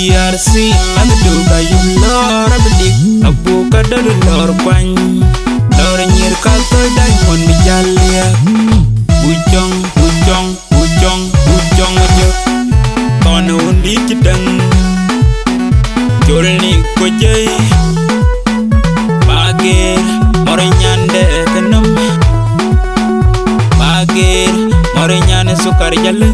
DRC ang duga yung lor abedik abu kada lor kwany lor nyir kalto diamond mijalia bujong bujong bujong bujong aja kono undi kidang jolni kojay bagir morinyande kenem bagir morinyane sukar jale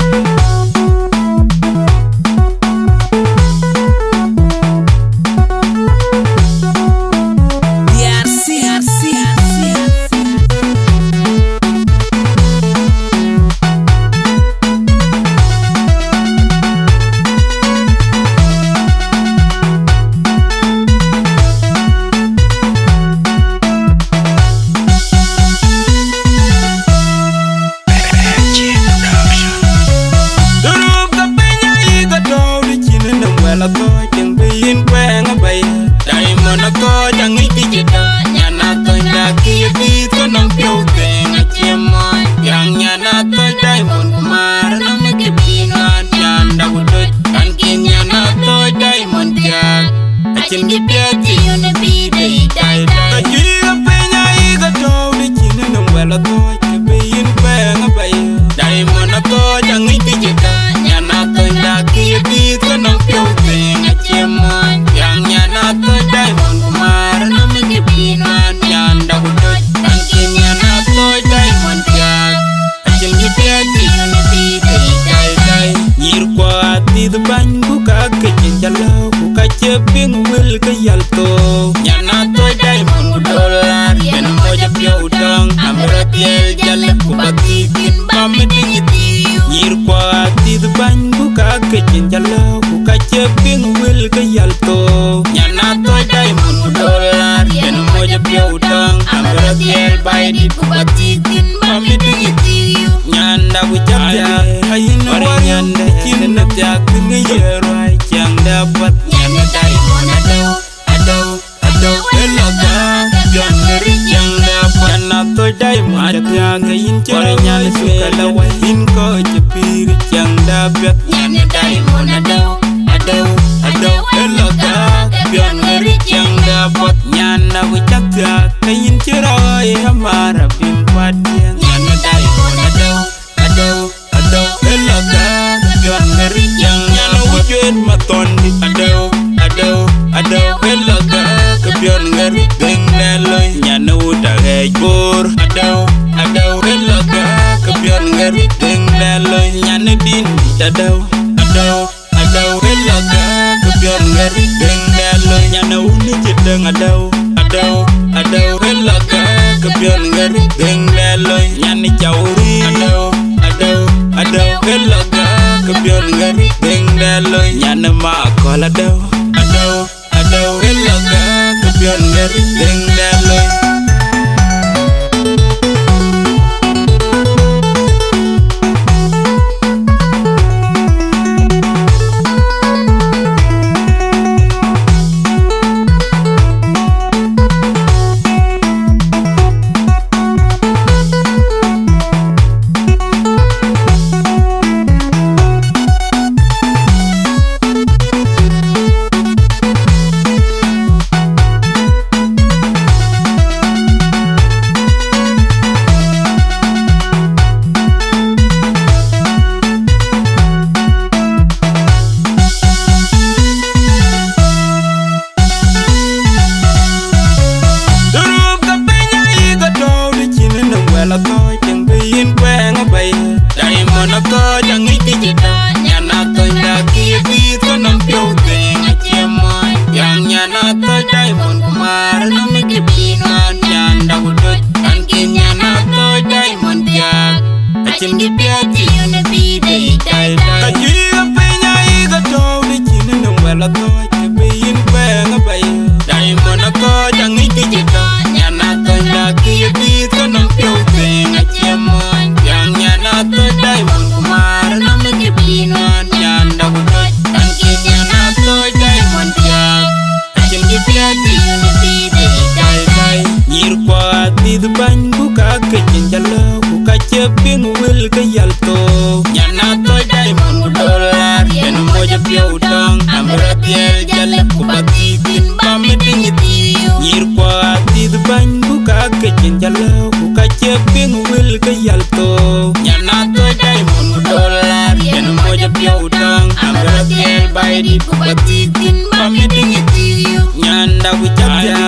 Why did you put it in my meeting it you? Nyanda wichapya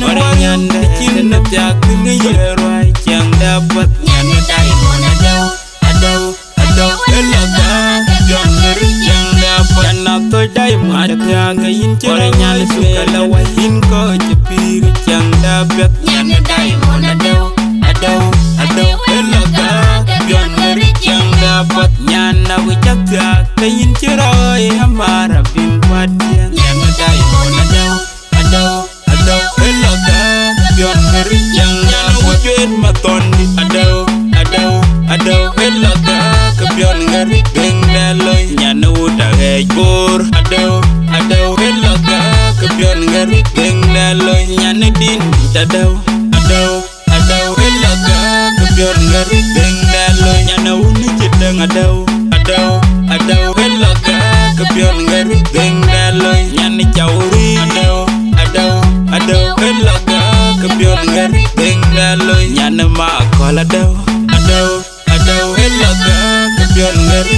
ore nyanda chinna tyak ngiyero ai chang dapat Nyanda diamond adaw elaga jongeri chang dapat na to diamond tyak yin ore nyal sukala wa hin ko chipir chang dapat Nyanda diamond adaw elaga jongeri chang dapat nyanda wichapya yin chiroy amara bin patya Nyanda diamond adaw elaga jongeri chang dapat wujud matondi adaw elaga jongeri bengaloy nyana uta bor adaw elaga jongeri bengaloy nyana din adaw elaga jongeri bengaloy nyana uni jedang adaw elaga jongeri bengaloy nyana chawri adaw elaga jongeri bengaloy nyana ma kola adaw elaga jongeri